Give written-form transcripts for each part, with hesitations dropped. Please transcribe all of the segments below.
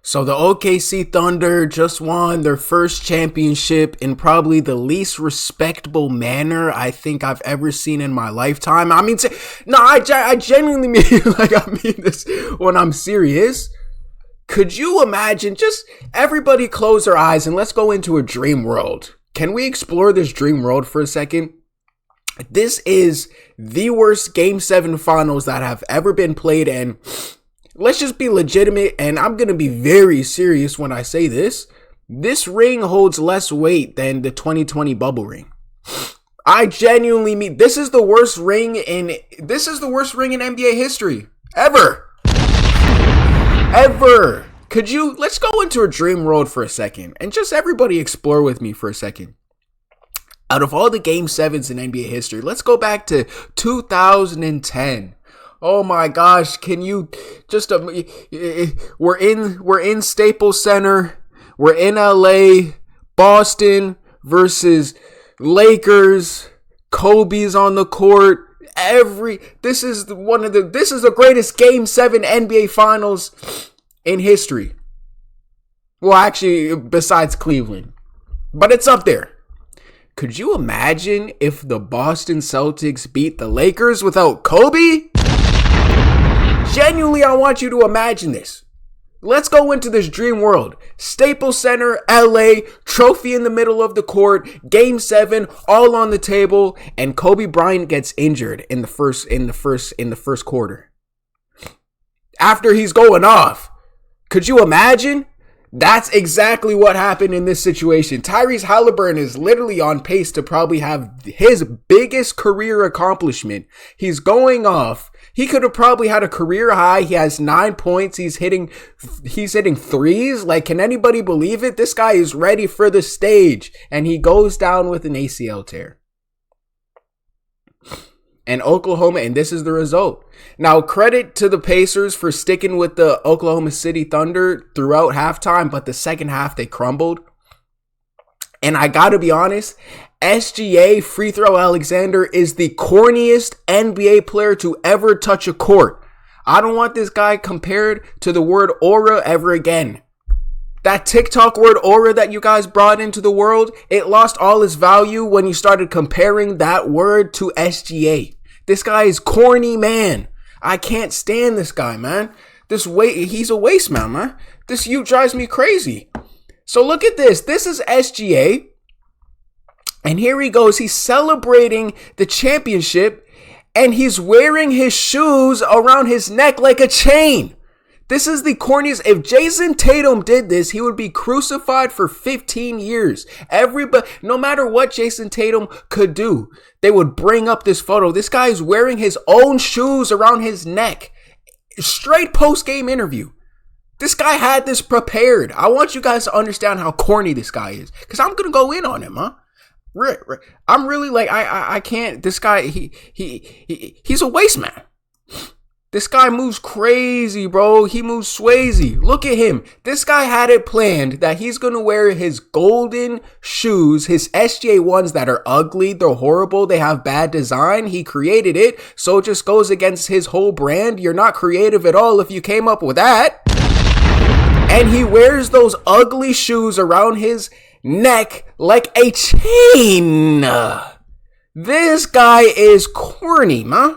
So the OKC Thunder just won their first championship in probably the least respectable manner I think I've ever seen in my lifetime. I mean, I genuinely mean, I mean this when I'm serious. Could you imagine, just everybody close their eyes and let's go into a dream world. Can we explore this dream world for a second? This is the worst Game 7 finals that have ever been played, and let's just be legitimate, and I'm going to be very serious when I say this. This ring holds less weight than the 2020 bubble ring. I genuinely mean, this is the worst ring in NBA history. Ever. Let's go into a dream world for a second, and just everybody explore with me for a second. Out of all the Game 7s in NBA history, let's go back to 2010. Oh my gosh, can you just, we're in Staples Center, we're in LA, Boston versus Lakers, Kobe's on the court, this is the greatest Game 7 NBA finals in history. Well, actually, besides Cleveland, but it's up there. Could you imagine if the Boston Celtics beat the Lakers without Kobe? Genuinely, I want you to imagine this. Let's go into this dream world. Staples Center, LA, trophy in the middle of the court, Game 7, all on the table, and Kobe Bryant gets injured in the first quarter. After he's going off. Could you imagine? That's exactly what happened in this situation. Tyrese Halliburton is literally on pace to probably have his biggest career accomplishment. He's going off. He could have probably had a career high. He has 9 points. He's hitting threes. Like, can anybody believe it? This guy is ready for the stage, and he goes down with an ACL tear. And Oklahoma, and this is the result. Now, credit to the Pacers for sticking with the Oklahoma City Thunder throughout halftime, but the second half, they crumbled. And I gotta be honest, SGA, Free Throw Alexander, is the corniest NBA player to ever touch a court. I don't want this guy compared to the word aura ever again. That TikTok word aura that you guys brought into the world, it lost all its value when you started comparing that word to SGA. This guy is corny, man. I can't stand this guy, man. He's a waste man. This you drives me crazy. So look at this. This is SGA. And here he goes. He's celebrating the championship. And he's wearing his shoes around his neck like a chain. This is the corniest. If Jason Tatum did this, he would be crucified for 15 years. Everybody, no matter what Jason Tatum could do, they would bring up this photo. This guy is wearing his own shoes around his neck. Straight post-game interview. This guy had this prepared. I want you guys to understand how corny this guy is, because I'm going to go in on him, huh? I'm really like, I can't, this guy, he's a waste man. This guy moves crazy, bro. He moves Swayze. Look at him. This guy had it planned that he's going to wear his golden shoes, his SGA ones that are ugly. They're horrible. They have bad design. He created it. So it just goes against his whole brand. You're not creative at all if you came up with that. And he wears those ugly shoes around his neck like a chain. This guy is corny, man.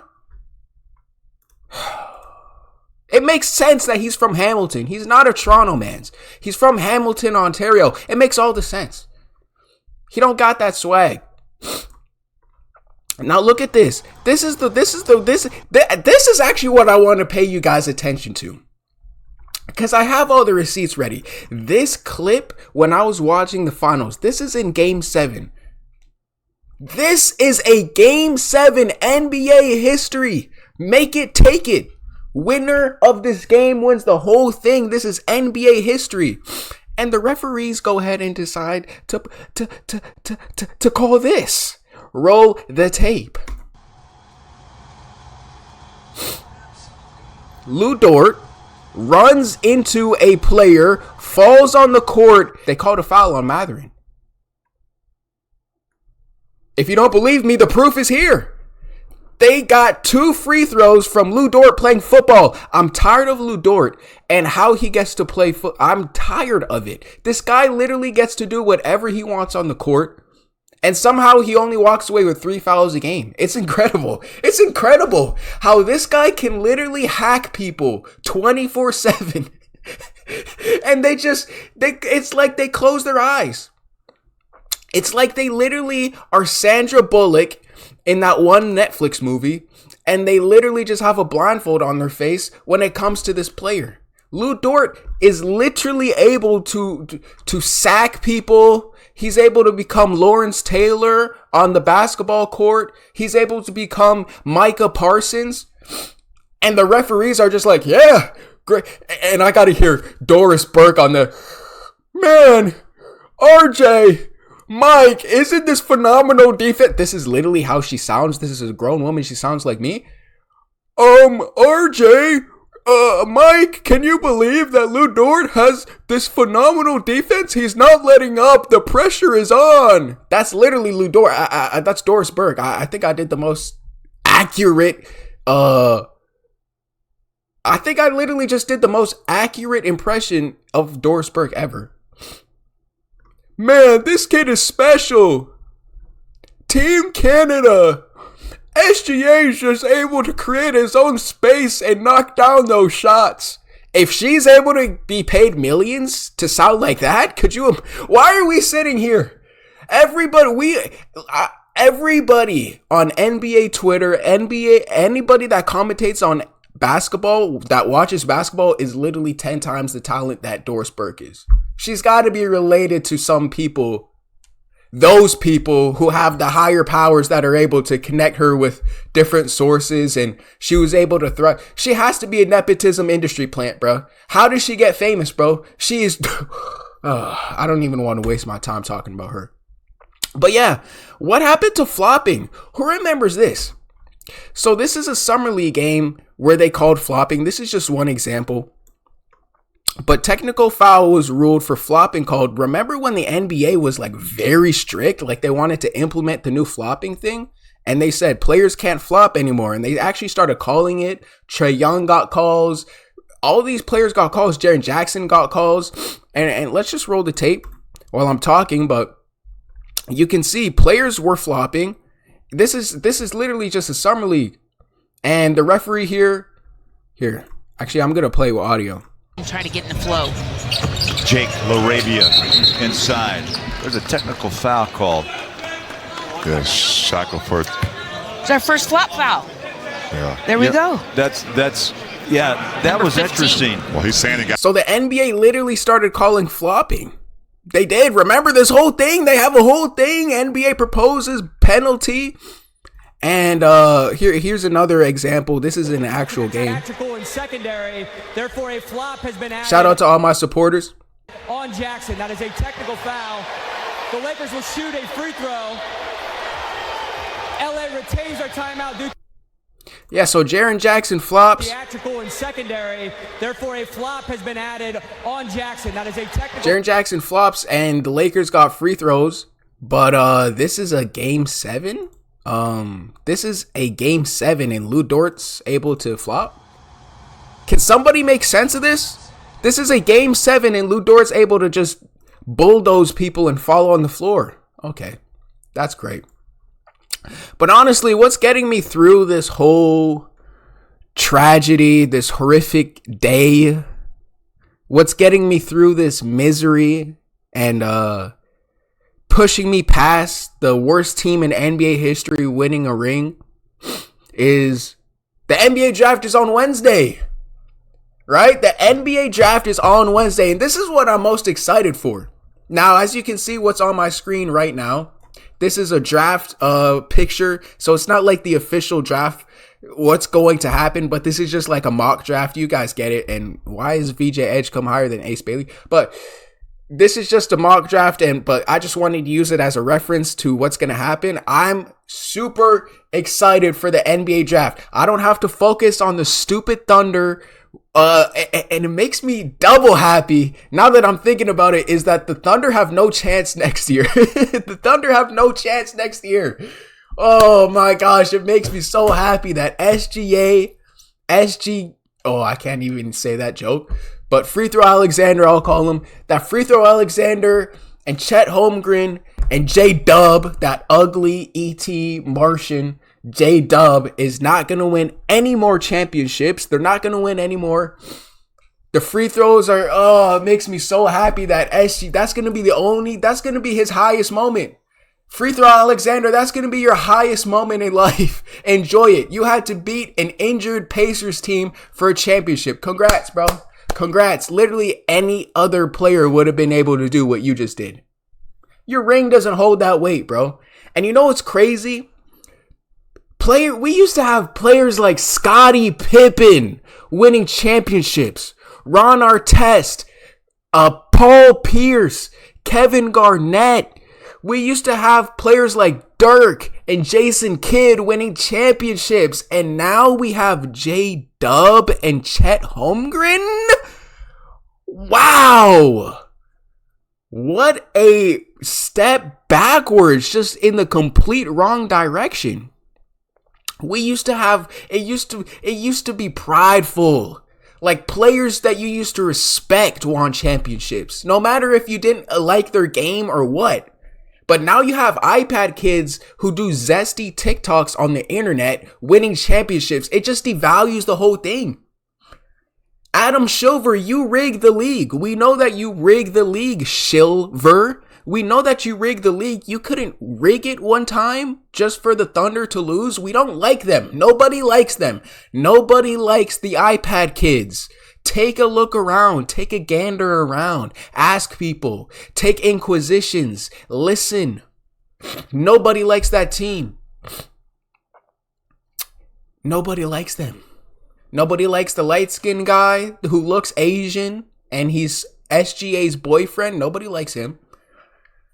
It makes sense that he's from Hamilton. He's not a Toronto man. He's from Hamilton, Ontario. It makes all the sense. He don't got that swag. Now look at this. This is actually what I want to pay you guys attention to, because I have all the receipts ready. This clip, when I was watching the finals, this is in Game 7. This is a Game 7 NBA history. Make it, take it. Winner of this game wins the whole thing. This is NBA history. And the referees go ahead and decide to call this. Roll the tape. Lu Dort runs into a player, falls on the court. They called a foul on Mathurin. If you don't believe me, the proof is here. They got 2 free throws from Lu Dort playing football. I'm tired of Lu Dort and how he gets to play I'm tired of it. This guy literally gets to do whatever he wants on the court. And somehow he only walks away with 3 fouls a game. It's incredible. It's incredible how this guy can literally hack people 24/7. And it's like they close their eyes. It's like they literally are Sandra Bullock in that one Netflix movie, and they literally just have a blindfold on their face when it comes to this player. Lu Dort is literally able to sack people. He's able to become Lawrence Taylor on the basketball court. He's able to become Micah Parsons. And the referees are just like, yeah, great. And I got to hear Doris Burke on the, man, RJ, Mike, isn't this phenomenal defense? This is literally how she sounds. This is a grown woman. She sounds like me. RJ, Mike, can you believe that Lu Dort has this phenomenal defense? He's not letting up. The pressure is on. That's literally Lu Dort. That's Doris Burke. I think I did the most accurate, I think I literally just did the most accurate impression of Doris Burke ever. Man, this kid is special. Team Canada. SGA is just able to create his own space and knock down those shots. If she's able to be paid millions to sound like that, could you? Why are we sitting here? Everybody on NBA Twitter, anybody that commentates on basketball, that watches basketball, is literally 10 times the talent that Doris Burke is. She's got to be related to some people, those people who have the higher powers that are able to connect her with different sources, and she was able to thrive. She has to be a nepotism industry plant, bro. How does she get famous, bro? She is, I don't even want to waste my time talking about her. But yeah, what happened to flopping? Who remembers this? So this is a summer league game where they called flopping. This is just one example. But technical foul was ruled for flopping called. Remember when the NBA was like very strict? Like they wanted to implement the new flopping thing. And they said players can't flop anymore. And they actually started calling it. Trae Young got calls. All these players got calls. Jaren Jackson got calls. And let's just roll the tape while I'm talking. But you can see players were flopping. This is literally just a summer league. And the referee here. Actually, I'm going to play with audio. Try to get in the flow. Jake LaRabia inside. There's a technical foul called. Yeah, Shackelford. It's our first flop foul. Yeah. There we go. That Number was 15. interesting. Well, he's saying he got. So the NBA literally started calling flopping. They did. Remember this whole thing? They have a whole thing. NBA proposes penalty. And here's another example. This is an actual game. Therefore, a flop has been added. Shout out to all my supporters. On Jackson, that is a technical foul. The Lakers will shoot a free throw. LA retains their timeout due. Yeah, so Jaren Jackson flops. Theatrical and secondary. Therefore, a flop has been added on Jackson. That is a technical. Jaren Jackson flops, and the Lakers got free throws. But this is a game 7. This is a game 7 and Lu Dort's able to flop. Can somebody make sense of this? This is a game 7 and Lu Dort's able to just bulldoze people and fall on the floor. Okay, that's great. But honestly, what's getting me through this whole tragedy, this horrific day, what's getting me through this misery and pushing me past the worst team in NBA history winning a ring is the NBA draft is on Wednesday, right? The NBA draft is on Wednesday, and this is what I'm most excited for. Now, as you can see what's on my screen right now, this is a draft picture, so it's not like the official draft, what's going to happen, but this is just like a mock draft. You guys get it, and why is VJ Edge come higher than Ace Bailey? But this is just a mock draft, but I just wanted to use it as a reference to what's going to happen. I'm super excited for the NBA draft. I don't have to focus on the stupid Thunder, and it makes me double happy now that I'm thinking about it, is that the Thunder have no chance next year. The Thunder have no chance next year. Oh my gosh, it makes me so happy that oh, I can't even say that joke. But Free Throw Alexander, I'll call him. That Free Throw Alexander and Chet Holmgren and J-Dub, that ugly ET Martian J-Dub, is not going to win any more championships. They're not going to win anymore. The free throws are, it makes me so happy that that's going to be that's going to be his highest moment. Free Throw Alexander, that's going to be your highest moment in life. Enjoy it. You had to beat an injured Pacers team for a championship. Congrats, bro. Congrats. Literally any other player would have been able to do what you just did. Your ring doesn't hold that weight, bro. And you know what's crazy? We used to have players like Scottie Pippen winning championships. Ron Artest, Paul Pierce, Kevin Garnett. We used to have players like Dirk and Jason Kidd winning championships. And now we have J-Dub and Chet Holmgren. Wow. What a step backwards, just in the complete wrong direction. We used to have, it used to be prideful. Like, players that you used to respect won championships, no matter if you didn't like their game or what. But now you have iPad kids who do zesty TikToks on the internet winning championships. It just devalues the whole thing. Adam Silver, you rigged the league. We know that you rigged the league, Silver. We know that you rigged the league. You couldn't rig it one time just for the Thunder to lose. We don't like them. Nobody likes them. Nobody likes the iPad kids. Take a look around. Take a gander around. Ask people. Take inquisitions. Listen. Nobody likes that team. Nobody likes them. Nobody likes the light-skinned guy who looks Asian and he's SGA's boyfriend. Nobody likes him.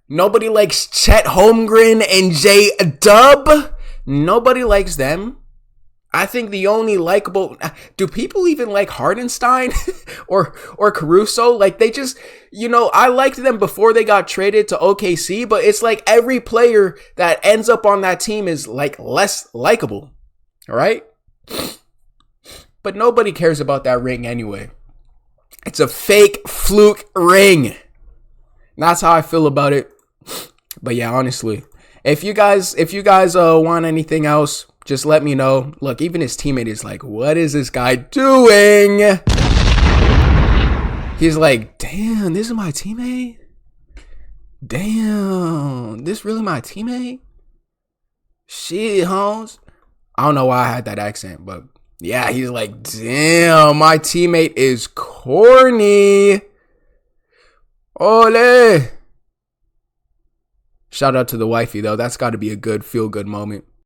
Nobody likes Chet Holmgren and J-Dub. Nobody likes them. I think the only likable... Do people even like Hardenstein or Caruso? Like, they just... I liked them before they got traded to OKC, but it's like every player that ends up on that team is, like, less likable. All right? But nobody cares about that ring anyway. It's a fake fluke ring. That's how I feel about it. But yeah, honestly, if you guys want anything else, just let me know. Look, even his teammate is like, what is this guy doing? He's like, damn, this is my teammate? Damn, this really my teammate? Shit, Holmes. I don't know why I had that accent, but yeah, he's like, damn, my teammate is corny. Ole. Shout out to the wifey, though. That's got to be a good feel-good moment.